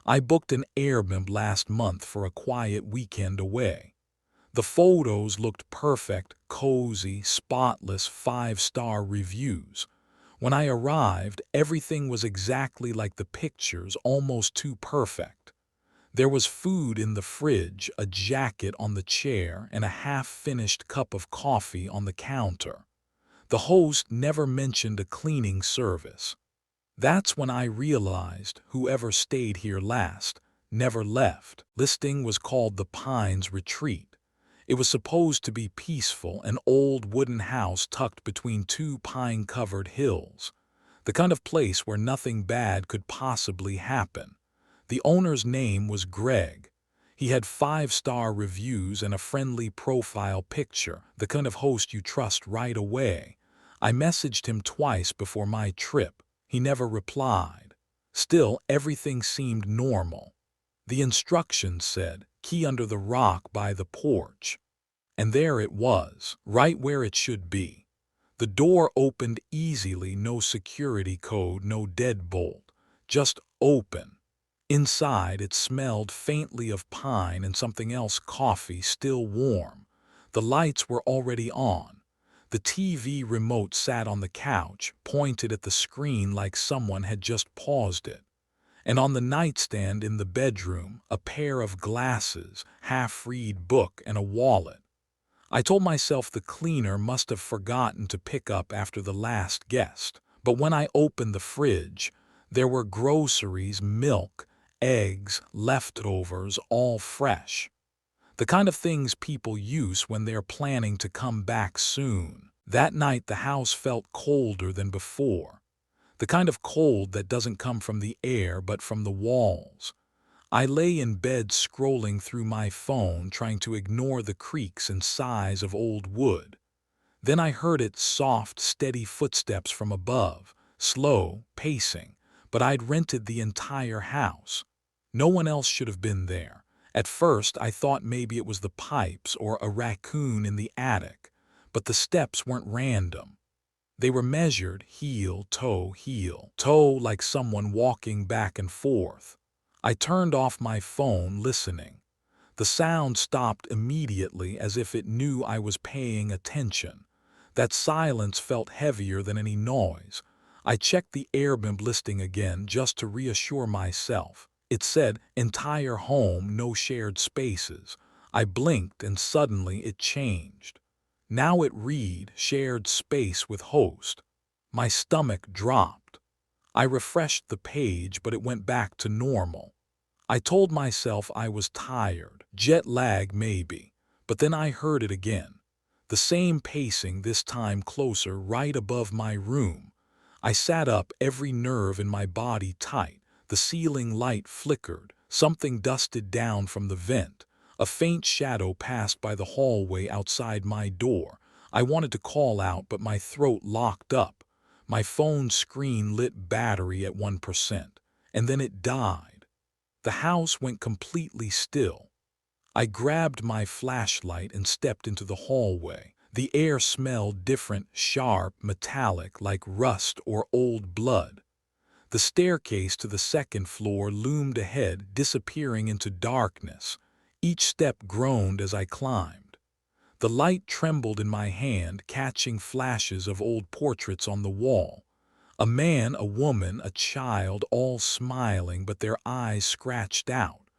I booked an Airbnb last month for a quiet weekend away. The photos looked perfect, cozy, spotless, 5-star reviews. When I arrived, everything was exactly like the pictures, almost too perfect. There was food in the fridge, a jacket on the chair, and a half-finished cup of coffee on the counter. The host never mentioned a cleaning service. That's when I realized whoever stayed here last never left. Listing was called the Pines Retreat. It was supposed to be peaceful, an old wooden house tucked between two pine-covered hills. The kind of place where nothing bad could possibly happen. The owner's name was Greg. He had 5-star reviews and a friendly profile picture, the kind of host you trust right away. I messaged him twice before my trip. He never replied. Still, everything seemed normal. The instructions said, "Key under the rock by the porch." And there it was, right where it should be. The door opened easily, no security code, no deadbolt, just open. Inside, it smelled faintly of pine and something else, coffee, still warm. The lights were already on. The TV remote sat on the couch, pointed at the screen like someone had just paused it. And on the nightstand in the bedroom, a pair of glasses, half-read book, and a wallet. I told myself the cleaner must have forgotten to pick up after the last guest. But when I opened the fridge, there were groceries, milk, eggs, leftovers, all fresh. The kind of things people use when they're planning to come back soon. That night the house felt colder than before. The kind of cold that doesn't come from the air but from the walls. I lay in bed scrolling through my phone, trying to ignore the creaks and sighs of old wood. Then I heard its soft, steady footsteps from above, slow, pacing, but I'd rented the entire house. No one else should have been there. At first I thought maybe it was the pipes or a raccoon in the attic, but the steps weren't random. They were measured, heel, toe, like someone walking back and forth. I turned off my phone, listening. The sound stopped immediately, as if it knew I was paying attention. That silence felt heavier than any noise. I checked the Airbnb listing again just to reassure myself. It said, "Entire home, no shared spaces." I blinked and suddenly it changed. Now it read, "Shared space with host." My stomach dropped. I refreshed the page, but it went back to normal. I told myself I was tired, jet lag maybe, but then I heard it again. The same pacing, this time closer, right above my room. I sat up, every nerve in my body tight. The ceiling light flickered, something dusted down from the vent. A faint shadow passed by the hallway outside my door. I wanted to call out, but my throat locked up. My phone screen lit battery at 1%, and then it died. The house went completely still. I grabbed my flashlight and stepped into the hallway. The air smelled different, sharp, metallic, like rust or old blood. The staircase to the second floor loomed ahead, disappearing into darkness. Each step groaned as I climbed. The light trembled in my hand, catching flashes of old portraits on the wall. A man, a woman, a child, all smiling, but their eyes scratched out.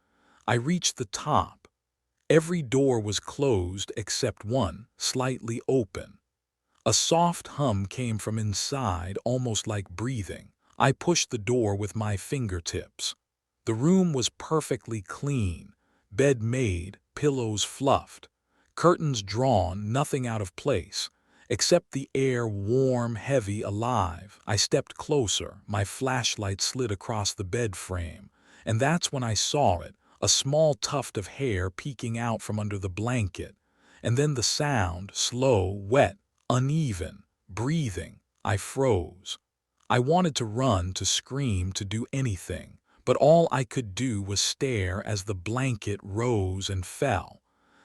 I reached the top. Every door was closed except one, slightly open. A soft hum came from inside, almost like breathing. I pushed the door with my fingertips. The room was perfectly clean. Bed made, pillows fluffed, curtains drawn, nothing out of place. Except the air, warm, heavy, alive. I stepped closer, my flashlight slid across the bed frame, and that's when I saw it, a small tuft of hair peeking out from under the blanket. And then the sound, slow, wet, uneven, breathing. I froze. I wanted to run, to scream, to do anything, but all I could do was stare as the blanket rose and fell.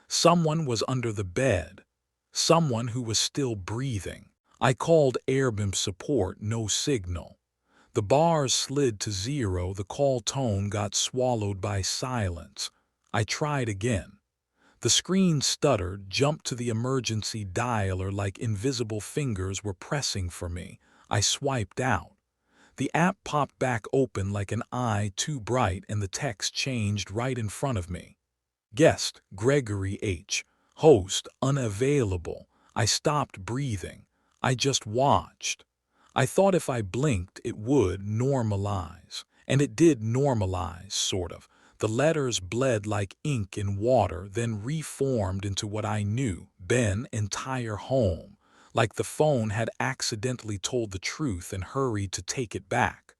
Someone was under the bed. Someone who was still breathing. I called Airbnb support, no signal. The bars slid to zero, the call tone got swallowed by silence. I tried again. The screen stuttered, jumped to the emergency dialer like invisible fingers were pressing for me. I swiped out. The app popped back open like an eye too bright, and the text changed right in front of me. Guest, Gregory H. Host, unavailable. I stopped breathing. I just watched. I thought if I blinked, it would normalize. And it did normalize, sort of. The letters bled like ink in water, then reformed into what I knew, Ben, entire home. Like the phone had accidentally told the truth and hurried to take it back.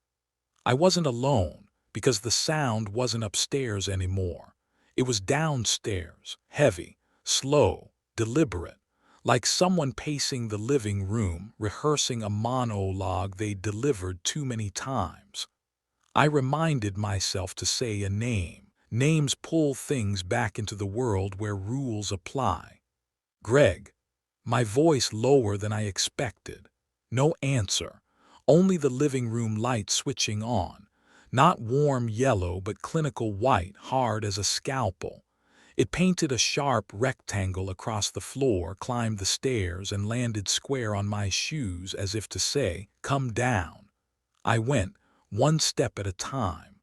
I wasn't alone, because the sound wasn't upstairs anymore. It was downstairs, heavy, slow, deliberate, like someone pacing the living room, rehearsing a monologue they delivered too many times. I reminded myself to say a name. Names pull things back into the world where rules apply. Greg. My voice lower than I expected. No answer. Only the living room light switching on. Not warm yellow, but clinical white, hard as a scalpel. It painted a sharp rectangle across the floor, climbed the stairs, and landed square on my shoes as if to say, "Come down." I went, one step at a time.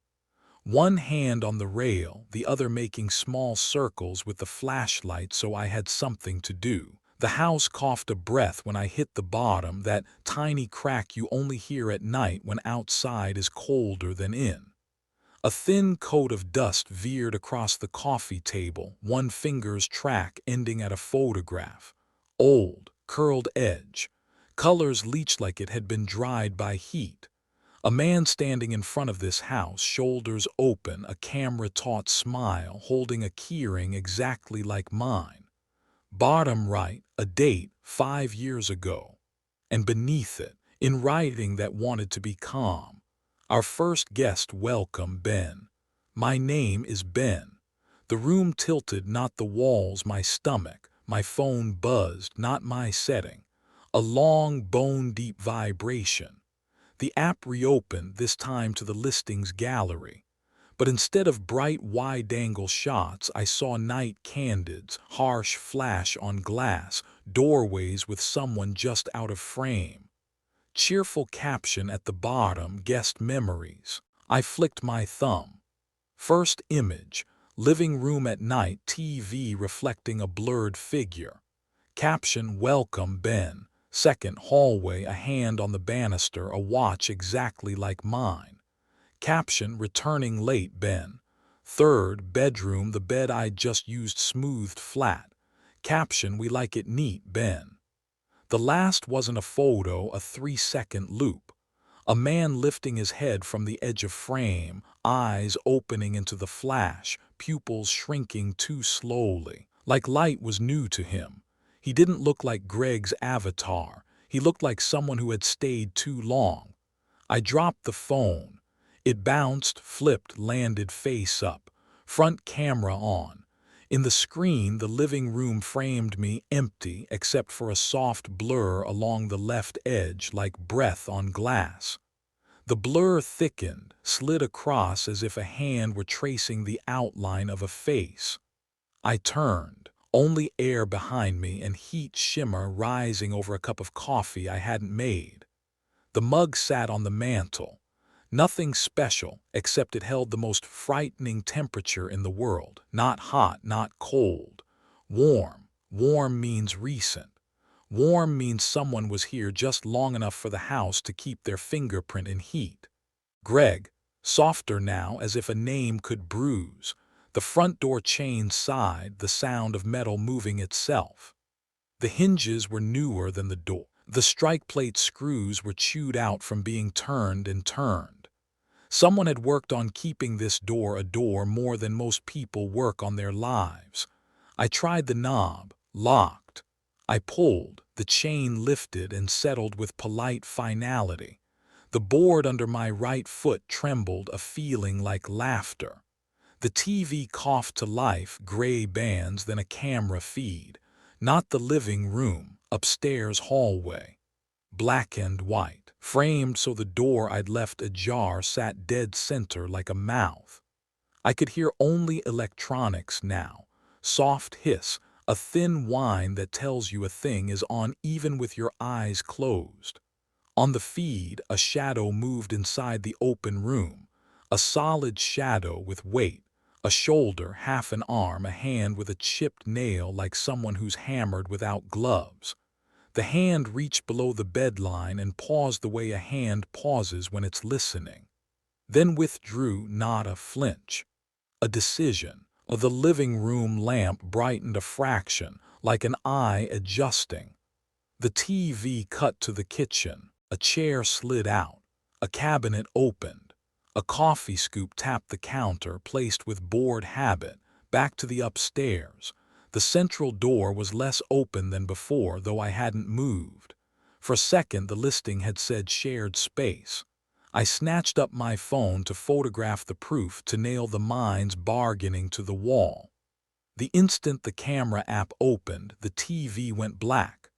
One hand on the rail, the other making small circles with the flashlight so I had something to do. The house coughed a breath when I hit the bottom, that tiny crack you only hear at night when outside is colder than in. A thin coat of dust veered across the coffee table, one finger's track ending at a photograph. Old, curled edge. Colors leached like it had been dried by heat. A man standing in front of this house, shoulders open, a camera-taut smile, holding a keyring exactly like mine. Bottom right, a date, 5 years ago. And beneath it, in writing that wanted to be calm, our first guest, welcome, Ben. My name is Ben. The room tilted, not the walls, my stomach. My phone buzzed, not my setting. A long, bone-deep vibration. The app reopened, this time to the listings gallery. But instead of bright, wide-angle shots, I saw night candids, harsh flash on glass, doorways with someone just out of frame. Cheerful caption at the bottom, guest memories. I flicked my thumb. First image, living room at night, TV reflecting a blurred figure. Caption, welcome, Ben. Second, hallway, a hand on the banister, a watch exactly like mine. Caption, returning late, Ben. Third, bedroom, the bed I'd just used smoothed flat. Caption, we like it neat, Ben. The last wasn't a photo, a 3-second loop. A man lifting his head from the edge of frame, eyes opening into the flash, pupils shrinking too slowly, like light was new to him. He didn't look like Greg's avatar. He looked like someone who had stayed too long. I dropped the phone. It bounced, flipped, landed face up. Front camera on. In the screen, the living room framed me, empty except for a soft blur along the left edge like breath on glass. The blur thickened, slid across as if a hand were tracing the outline of a face. I turned. Only air behind me and heat shimmer rising over a cup of coffee I hadn't made. The mug sat on the mantel. Nothing special, except it held the most frightening temperature in the world. Not hot, not cold. Warm. Warm means recent. Warm means someone was here just long enough for the house to keep their fingerprint in heat. Greg. Softer now, as if a name could bruise. The front door chain sighed, the sound of metal moving itself. The hinges were newer than the door. The strike plate screws were chewed out from being turned and turned. Someone had worked on keeping this door a door more than most people work on their lives. I tried the knob, locked. I pulled, the chain lifted and settled with polite finality. The board under my right foot trembled, a feeling like laughter. The TV coughed to life, gray bands, then a camera feed. Not the living room, upstairs hallway. Black and white. Framed so the door I'd left ajar sat dead center like a mouth. I could hear only electronics now. Soft hiss, a thin whine that tells you a thing is on even with your eyes closed. On the feed, a shadow moved inside the open room. A solid shadow with weight. A shoulder, half an arm, a hand with a chipped nail like someone who's hammered without gloves. The hand reached below the bedline and paused the way a hand pauses when it's listening. Then withdrew, not a flinch. A decision. The living room lamp brightened a fraction, like an eye adjusting. The TV cut to the kitchen. A chair slid out. A cabinet opened. A coffee scoop tapped the counter, placed with bored habit, back to the upstairs. The central door was less open than before, though I hadn't moved. For a second, the listing had said shared space. I snatched up my phone to photograph the proof, to nail the mind's bargaining to the wall. The instant the camera app opened, the TV went black.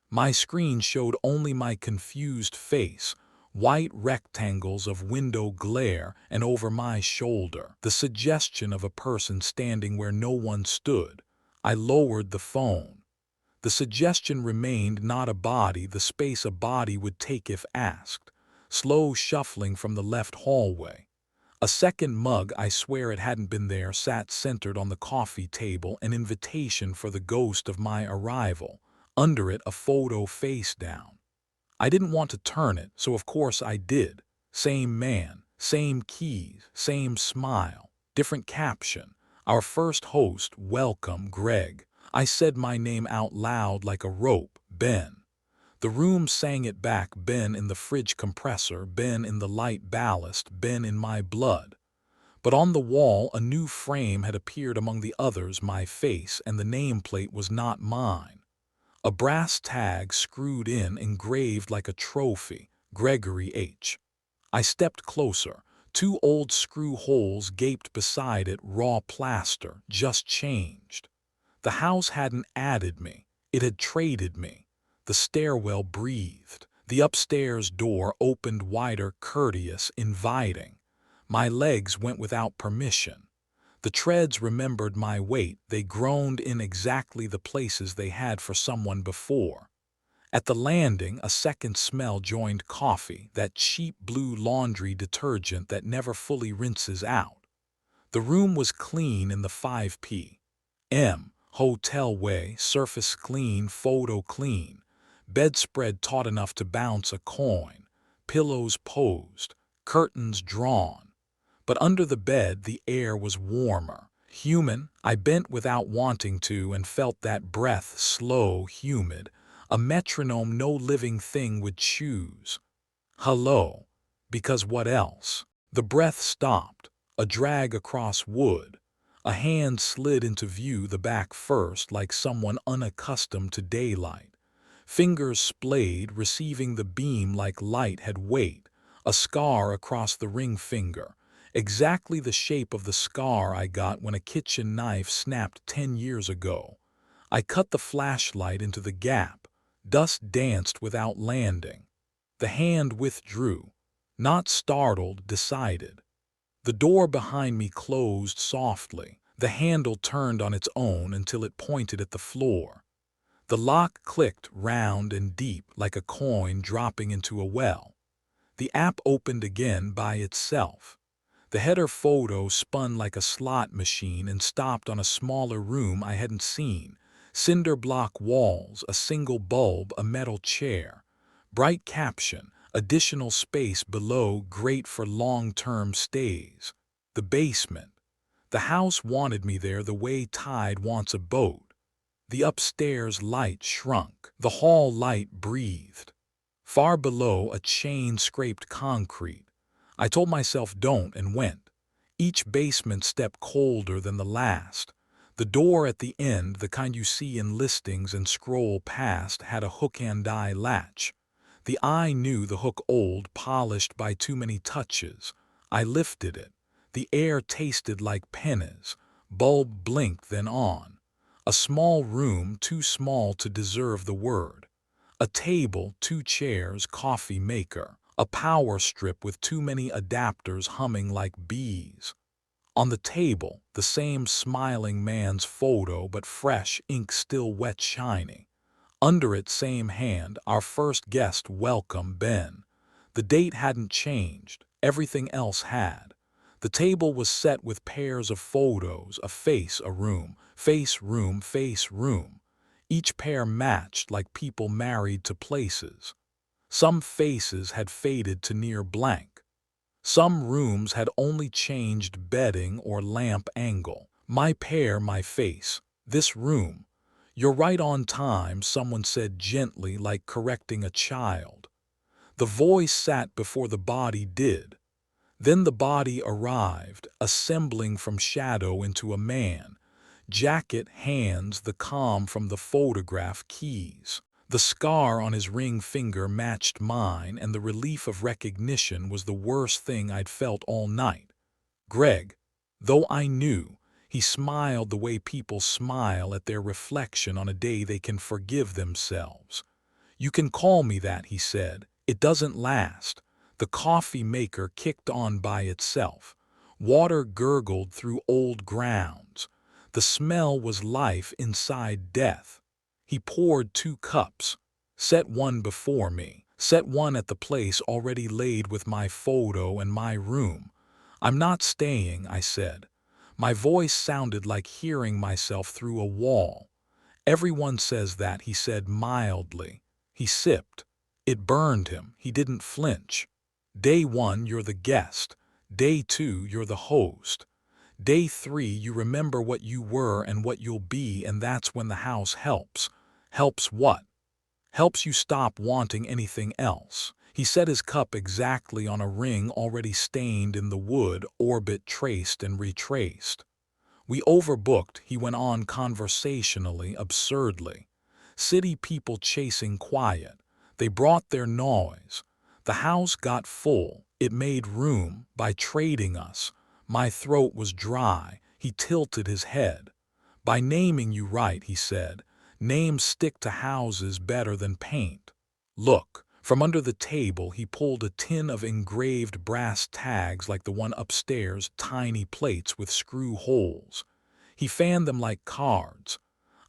My screen showed only my confused face, white rectangles of window glare, and over my shoulder, the suggestion of a person standing where no one stood. I lowered the phone. The suggestion remained, not a body, the space a body would take if asked. Slow shuffling from the left hallway. A second mug, I swear it hadn't been there, sat centered on the coffee table, an invitation for the ghost of my arrival. Under it, a photo face down. I didn't want to turn it, so of course I did. Same man, same keys, same smile, different caption. Our first host, welcome, Greg. I said my name out loud like a rope, Ben. The room sang it back, Ben in the fridge compressor, Ben in the light ballast, Ben in my blood. But on the wall, a new frame had appeared among the others, my face, and the nameplate was not mine. A brass tag screwed in, engraved like a trophy, Gregory H. I stepped closer. 2 old screw holes gaped beside it, raw plaster, just changed. The house hadn't added me, it had traded me. The stairwell breathed. The upstairs door opened wider, courteous, inviting. My legs went without permission. The treads remembered my weight. They groaned in exactly the places they had for someone before. At the landing, a second smell joined coffee, that cheap blue laundry detergent that never fully rinses out. The room was clean in the 5 p.m. hotel way, surface clean, photo clean. Bedspread taut enough to bounce a coin. Pillows posed. Curtains drawn. But under the bed, the air was warmer. Human. I bent without wanting to and felt that breath, slow, humid. A metronome no living thing would choose. Hello. Because what else? The breath stopped. A drag across wood. A hand slid into view, the back first, like someone unaccustomed to daylight. Fingers splayed, receiving the beam like light had weight. A scar across the ring finger. Exactly the shape of the scar I got when a kitchen knife snapped 10 years ago. I cut the flashlight into the gap. Dust danced without landing. The hand withdrew. Not startled, decided. The door behind me closed softly. The handle turned on its own until it pointed at the floor. The lock clicked, round and deep, like a coin dropping into a well. The app opened again by itself. The header photo spun like a slot machine and stopped on a smaller room I hadn't seen. Cinder block walls, a single bulb, a metal chair. Bright caption, additional space below, great for long-term stays. The basement. The house wanted me there the way tide wants a boat. The upstairs light shrunk. The hall light breathed. Far below, a chain scraped concrete. I told myself don't and went. Each basement step colder than the last. The door at the end, the kind you see in listings and scroll past, had a hook-and-eye latch. The eye knew the hook, old, polished by too many touches. I lifted it. The air tasted like pennies. Bulb blinked, then on. A small room, too small to deserve the word. A table, 2 chairs, coffee maker. A power strip with too many adapters humming like bees. On the table, the same smiling man's photo, but fresh, ink still wet shiny. Under it, same hand, our first guest, welcome, Ben. The date hadn't changed, everything else had. The table was set with pairs of photos, a face, a room, face, room, face, room. Each pair matched like people married to places. Some faces had faded to near blank. Some rooms had only changed bedding or lamp angle. My pair, my face. This room. You're right on time, someone said gently, like correcting a child. The voice sat before the body did. Then the body arrived, assembling from shadow into a man. Jacket, hands, the calm from the photograph, keys. The scar on his ring finger matched mine, and the relief of recognition was the worst thing I'd felt all night. Greg, though I knew, he smiled the way people smile at their reflection on a day they can forgive themselves. You can call me that, he said. It doesn't last. The coffee maker kicked on by itself. Water gurgled through old grounds. The smell was life inside death. He poured 2 cups, set one before me, set one at the place already laid with my photo and my room. I'm not staying, I said. My voice sounded like hearing myself through a wall. Everyone says that, he said mildly. He sipped. It burned him. He didn't flinch. Day 1, you're the guest. Day 2, you're the host. Day 3, you remember what you were and what you'll be, and that's when the house helps. Helps what? Helps you stop wanting anything else. He set his cup exactly on a ring already stained in the wood, orbit traced and retraced. We overbooked, he went on conversationally, absurdly. City people chasing quiet. They brought their noise. The house got full. It made room by trading us. My throat was dry. He tilted his head. By naming you right, he said. Names stick to houses better than paint. Look. From under the table, he pulled a tin of engraved brass tags like the one upstairs, tiny plates with screw holes. He fanned them like cards.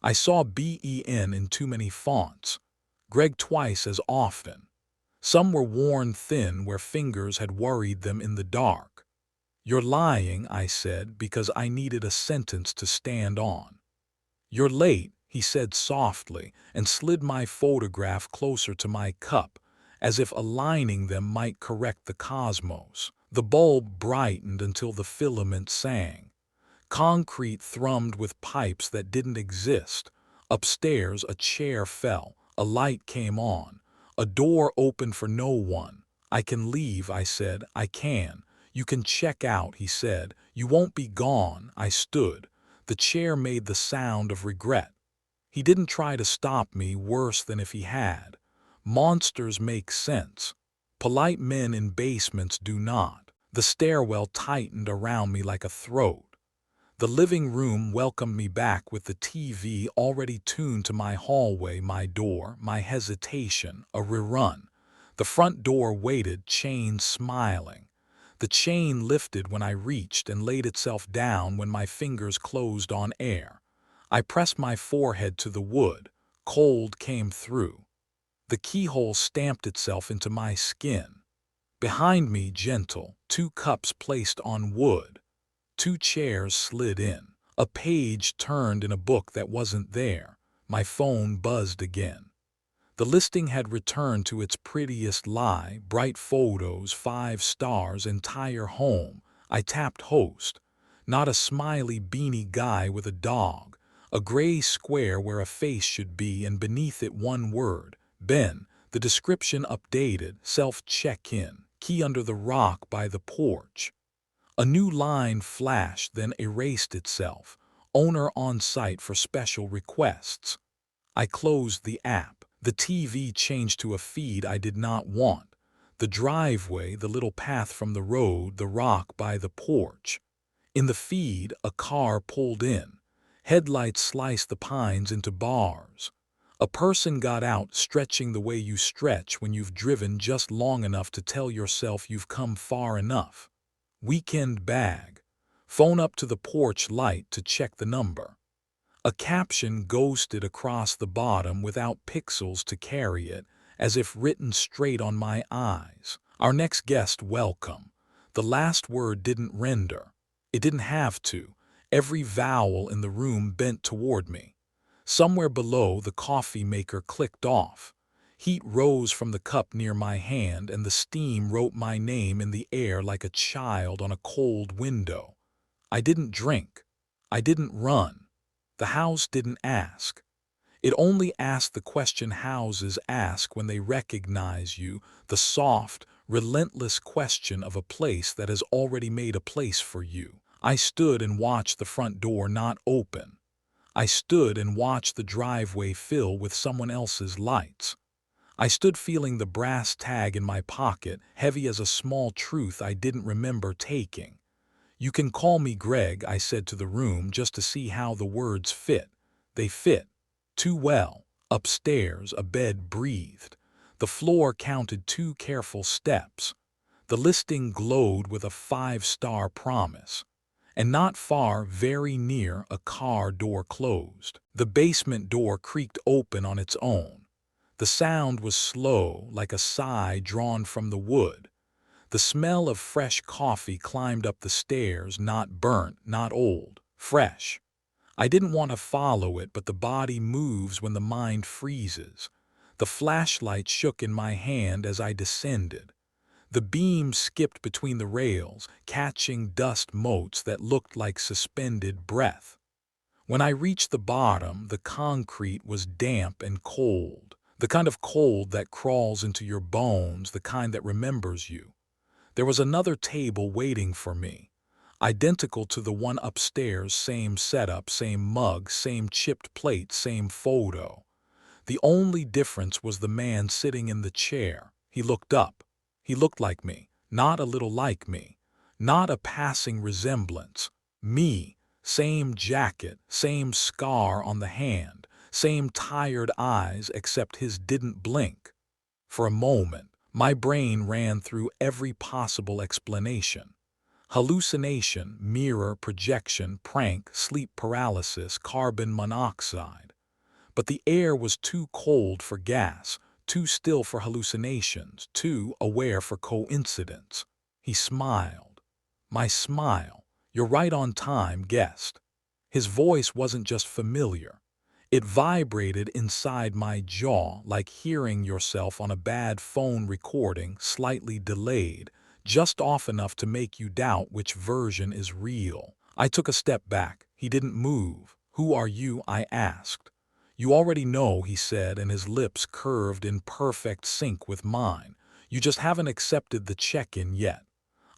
I saw BEN in too many fonts. Greg twice as often. Some were worn thin where fingers had worried them in the dark. You're lying, I said, because I needed a sentence to stand on. You're late, he said softly, and slid my photograph closer to my cup, as if aligning them might correct the cosmos. The bulb brightened until the filament sang. Concrete thrummed with pipes that didn't exist. Upstairs, a chair fell. A light came on. A door opened for no one. I can leave, I said. I can. You can check out, he said. You won't be gone. I stood. The chair made the sound of regret. He didn't try to stop me, worse than if he had. Monsters make sense. Polite men in basements do not. The stairwell tightened around me like a throat. The living room welcomed me back with the TV already tuned to my hallway, my door, my hesitation, a rerun. The front door waited, chain smiling. The chain lifted when I reached and laid itself down when my fingers closed on air. I pressed my forehead to the wood. Cold came through. The keyhole stamped itself into my skin. Behind me, gentle, 2 cups placed on wood. 2 chairs slid in. A page turned in a book that wasn't there. My phone buzzed again. The listing had returned to its prettiest lie, bright photos, 5 stars, entire home. I tapped host. Not a smiley beanie guy with a dog. A gray square where a face should be, and beneath it one word. Ben. The description updated, self-check-in, key under the rock by the porch. A new line flashed, then erased itself. Owner on site for special requests. I closed the app. The TV changed to a feed I did not want. The driveway, the little path from the road, the rock by the porch. In the feed, a car pulled in. Headlights sliced the pines into bars. A person got out stretching the way you stretch when you've driven just long enough to tell yourself you've come far enough. Weekend bag. Phone up to the porch light to check the number. A caption ghosted across the bottom without pixels to carry it, as if written straight on my eyes. Our next guest welcome. The last word didn't render. It didn't have to. Every vowel in the room bent toward me. Somewhere below, the coffee maker clicked off. Heat rose from the cup near my hand, and the steam wrote my name in the air like a child on a cold window. I didn't drink. I didn't run. The house didn't ask. It only asked the question houses ask when they recognize you, the soft, relentless question of a place that has already made a place for you. I stood and watched the front door not open. I stood and watched the driveway fill with someone else's lights. I stood feeling the brass tag in my pocket, heavy as a small truth I didn't remember taking. "You can call me Greg," I said to the room just to see how the words fit. They fit. Too well. Upstairs, a bed breathed. The floor counted 2 careful steps. The listing glowed with a 5-star promise. And not far, very near, a car door closed. The basement door creaked open on its own. The sound was slow, like a sigh drawn from the wood. The smell of fresh coffee climbed up the stairs, not burnt, not old, fresh. I didn't want to follow it, but the body moves when the mind freezes. The flashlight shook in my hand as I descended. The beam skipped between the rails, catching dust motes that looked like suspended breath. When I reached the bottom, the concrete was damp and cold, the kind of cold that crawls into your bones, the kind that remembers you. There was another table waiting for me, identical to the one upstairs, same setup, same mug, same chipped plate, same photo. The only difference was the man sitting in the chair. He looked up. He looked like me, not a little like me, not a passing resemblance. Me, same jacket, same scar on the hand, same tired eyes, except his didn't blink. For a moment, my brain ran through every possible explanation. Hallucination, mirror, projection, prank, sleep paralysis, carbon monoxide. But the air was too cold for gas, too still for hallucinations, too aware for coincidence. He smiled. My smile. "You're right on time, guest." His voice wasn't just familiar. It vibrated inside my jaw like hearing yourself on a bad phone recording, slightly delayed, just off enough to make you doubt which version is real. I took a step back. He didn't move. "Who are you?" I asked. "You already know," he said, and his lips curved in perfect sync with mine. "You just haven't accepted the check-in yet."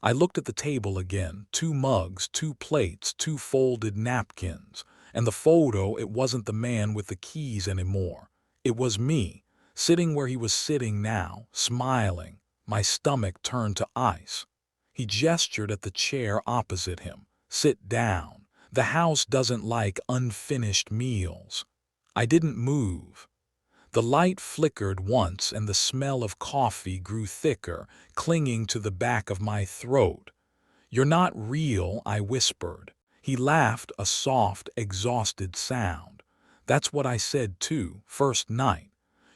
I looked at the table again, 2 mugs, 2 plates, 2 folded napkins. And the photo, it wasn't the man with the keys anymore. It was me, sitting where he was sitting now, smiling. My stomach turned to ice. He gestured at the chair opposite him. "Sit down. The house doesn't like unfinished meals." I didn't move. The light flickered once and the smell of coffee grew thicker, clinging to the back of my throat. "You're not real," I whispered. He laughed, a soft, exhausted sound. "That's what I said too, first night.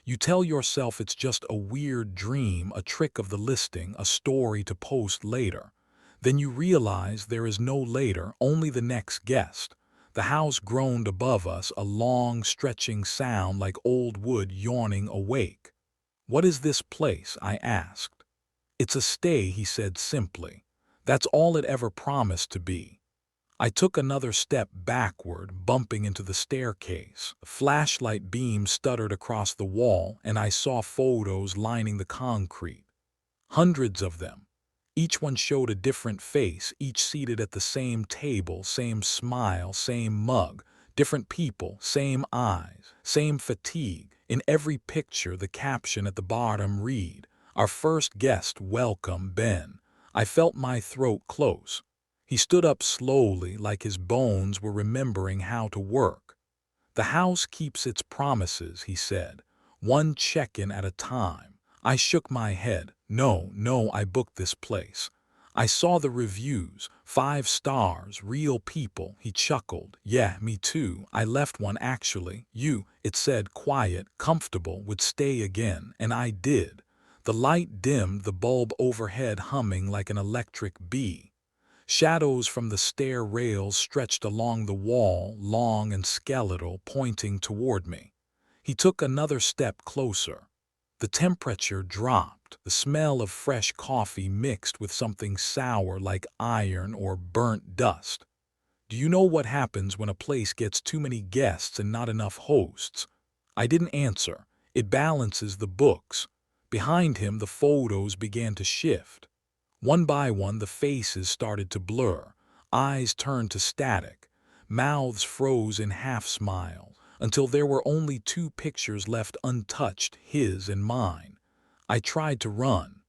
You tell yourself it's just a weird dream, a trick of the listing, a story to post later. Then you realize there is no later, only the next guest." The house groaned above us, a long, stretching sound like old wood yawning awake. "What is this place?" I asked. "It's a stay," he said simply. "That's all it ever promised to be." I took another step backward, bumping into the staircase. A flashlight beam stuttered across the wall, and I saw photos lining the concrete. Hundreds of them. Each one showed a different face, each seated at the same table, same smile, same mug, different people, same eyes, same fatigue. In every picture, the caption at the bottom read, "Our first guest, welcome, Ben." I felt my throat close. He stood up slowly, like his bones were remembering how to work. The house keeps its promises, he said, one check-in at a time. I shook my head. No, I booked this place. I saw the reviews, 5 stars, real people, he chuckled. Yeah, me too. I left one actually. It said quiet, comfortable, would stay again, and I did. The light dimmed, the bulb overhead humming like an electric bee. Shadows from the stair rails stretched along the wall, long and skeletal, pointing toward me. He took another step closer. The temperature dropped. The smell of fresh coffee mixed with something sour like iron or burnt dust. Do you know what happens when a place gets too many guests and not enough hosts? I didn't answer. It balances the books. Behind him, the photos began to shift. One by one, the faces started to blur. Eyes turned to static. Mouths froze in half-smiles, until there were only 2 pictures left untouched, his and mine. I tried to run.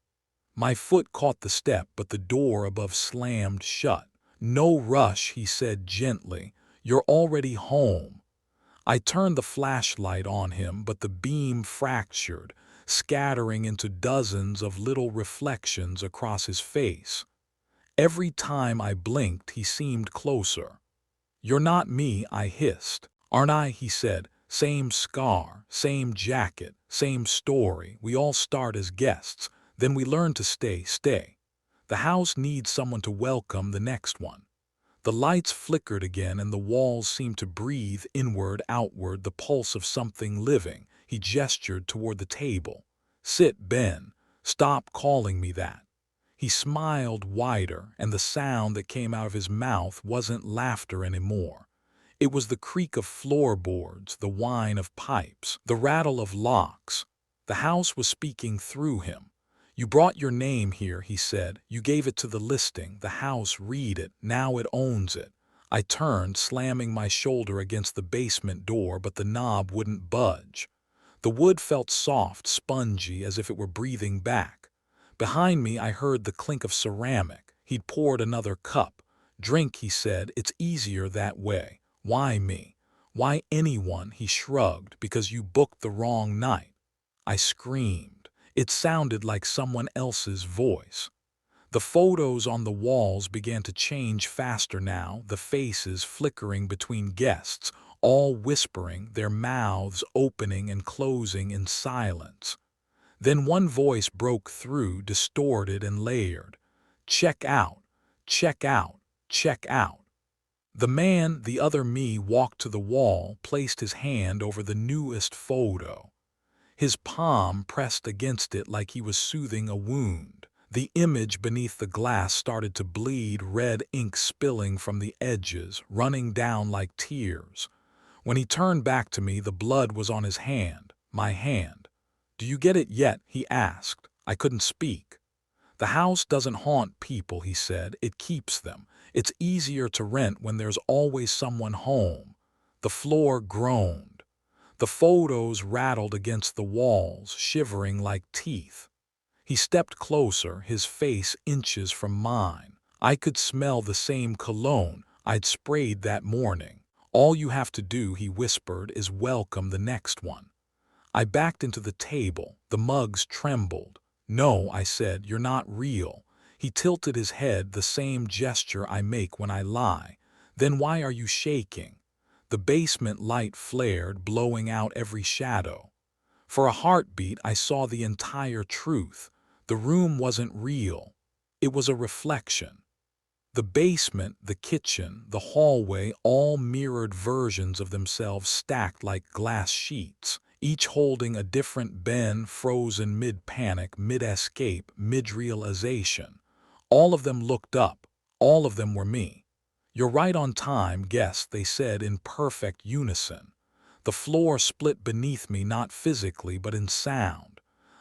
My foot caught the step, but the door above slammed shut. No rush, he said gently. You're already home. I turned the flashlight on him, but the beam fractured, scattering into dozens of little reflections across his face. Every time I blinked, he seemed closer. You're not me, I hissed. Aren't I, he said. Same scar, same jacket, same story. We all start as guests. Then we learn to stay. The house needs someone to welcome the next one. The lights flickered again and the walls seemed to breathe inward, outward, the pulse of something living. He gestured toward the table. Sit, Ben. Stop calling me that. He smiled wider, and the sound that came out of his mouth wasn't laughter anymore. It was the creak of floorboards, the whine of pipes, the rattle of locks. The house was speaking through him. You brought your name here, he said. You gave it to the listing. The house, read it. Now it owns it. I turned, slamming my shoulder against the basement door, but the knob wouldn't budge. The wood felt soft, spongy, as if it were breathing back. Behind me, I heard the clink of ceramic. He'd poured another cup. Drink, he said. It's easier that way. Why me? Why anyone? He shrugged. Because you booked the wrong night. I screamed. It sounded like someone else's voice. The photos on the walls began to change faster now, the faces flickering between guests, all whispering, their mouths opening and closing in silence. Then one voice broke through, distorted and layered. Check out, check out, check out. The man, the other me, walked to the wall, placed his hand over the newest photo. His palm pressed against it like he was soothing a wound. The image beneath the glass started to bleed, red ink spilling from the edges, running down like tears. When he turned back to me, the blood was on his hand, my hand. Do you get it yet? He asked. I couldn't speak. The house doesn't haunt people, he said. It keeps them. It's easier to rent when there's always someone home. The floor groaned. The photos rattled against the walls, shivering like teeth. He stepped closer, his face inches from mine. I could smell the same cologne I'd sprayed that morning. All you have to do, he whispered, is welcome the next one. I backed into the table. The mugs trembled. No, I said, you're not real. He tilted his head, the same gesture I make when I lie. Then why are you shaking? The basement light flared, blowing out every shadow. For a heartbeat, I saw the entire truth. The room wasn't real. It was a reflection. The basement, the kitchen, the hallway, all mirrored versions of themselves stacked like glass sheets, each holding a different Ben, frozen mid-panic, mid-escape, mid-realization. All of them looked up. All of them were me. You're right on time, guess, they said in perfect unison. The floor split beneath me, not physically, but in sound.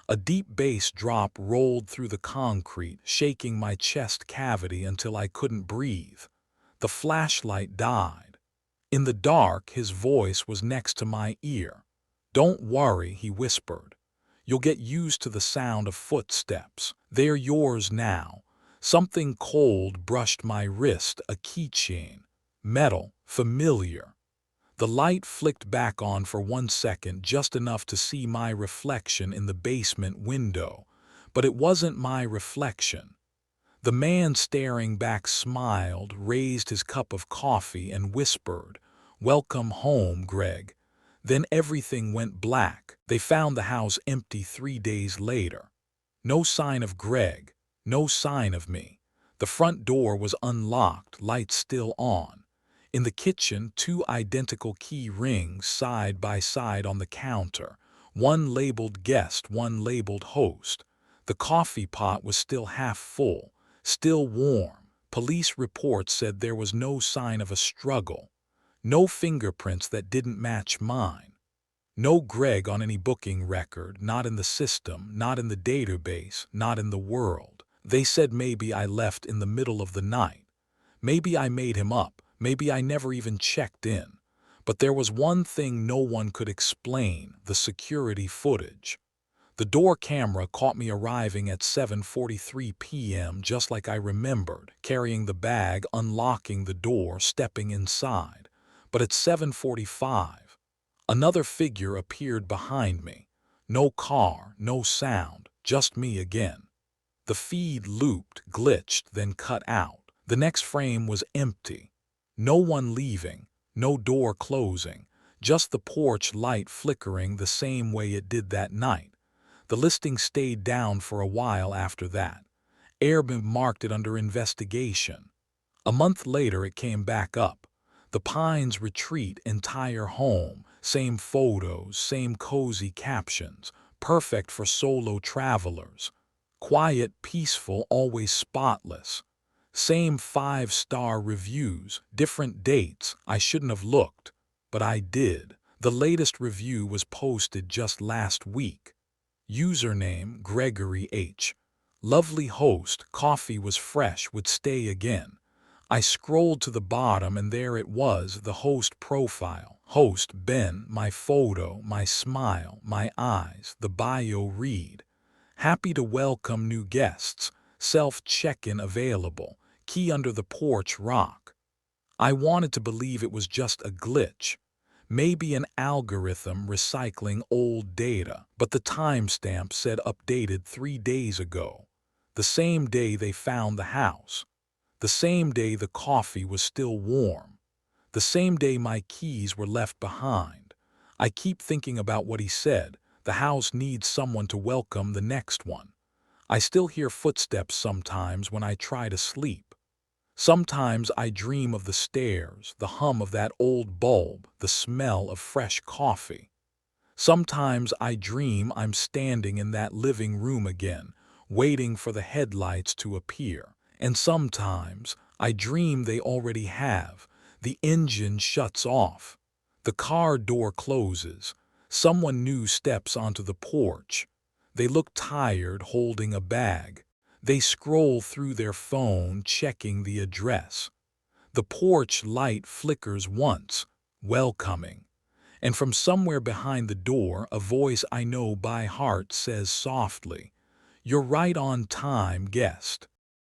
A deep bass drop rolled through the concrete, shaking my chest cavity until I couldn't breathe. The flashlight died. In the dark, his voice was next to my ear. Don't worry, he whispered. You'll get used to the sound of footsteps. They're yours now. Something cold brushed my wrist, a keychain. Metal, familiar. The light flicked back on for 1 second, just enough to see my reflection in the basement window. But it wasn't my reflection. The man staring back smiled, raised his cup of coffee, and whispered, "Welcome home, Greg." Then everything went black. They found the house empty 3 days later. No sign of Greg, no sign of me. The front door was unlocked, lights still on. In the kitchen, 2 identical key rings side by side on the counter. One labeled guest, one labeled host. The coffee pot was still half full, still warm. Police reports said there was no sign of a struggle. No fingerprints that didn't match mine. No Greg on any booking record, not in the system, not in the database, not in the world. They said maybe I left in the middle of the night. Maybe I made him up. Maybe I never even checked in. But there was one thing no one could explain: the security footage. The door camera caught me arriving at 7:43 p.m. just like I remembered, carrying the bag, unlocking the door, stepping inside. But at 7:45, another figure appeared behind me. No car, no sound, just me again. The feed looped, glitched, then cut out. The next frame was empty. No one leaving, no door closing, just the porch light flickering the same way it did that night. The listing stayed down for a while after that. Airbnb marked it under investigation. A month later it came back up. The Pines Retreat, entire home, same photos, same cozy captions, perfect for solo travelers. Quiet, peaceful, always spotless. Same 5-star reviews, different dates. I shouldn't have looked, but I did. The latest review was posted just last week. Username Gregory H. Lovely host, coffee was fresh, would stay again. I scrolled to the bottom and there it was, the host profile. Host Ben, my photo, my smile, my eyes, the bio read. Happy to welcome new guests. Self-check-in available. Key under the porch rock. I wanted to believe it was just a glitch. Maybe an algorithm recycling old data, but the timestamp said updated 3 days ago. The same day they found the house. The same day the coffee was still warm. The same day my keys were left behind. I keep thinking about what he said. The house needs someone to welcome the next one. I still hear footsteps sometimes when I try to sleep. Sometimes I dream of the stairs, the hum of that old bulb, the smell of fresh coffee. Sometimes I dream I'm standing in that living room again, waiting for the headlights to appear. And sometimes I dream they already have. The engine shuts off. The car door closes. Someone new steps onto the porch. They look tired, holding a bag. They scroll through their phone, checking the address. The porch light flickers once, welcoming. And from somewhere behind the door, a voice I know by heart says softly, "You're right on time, guest."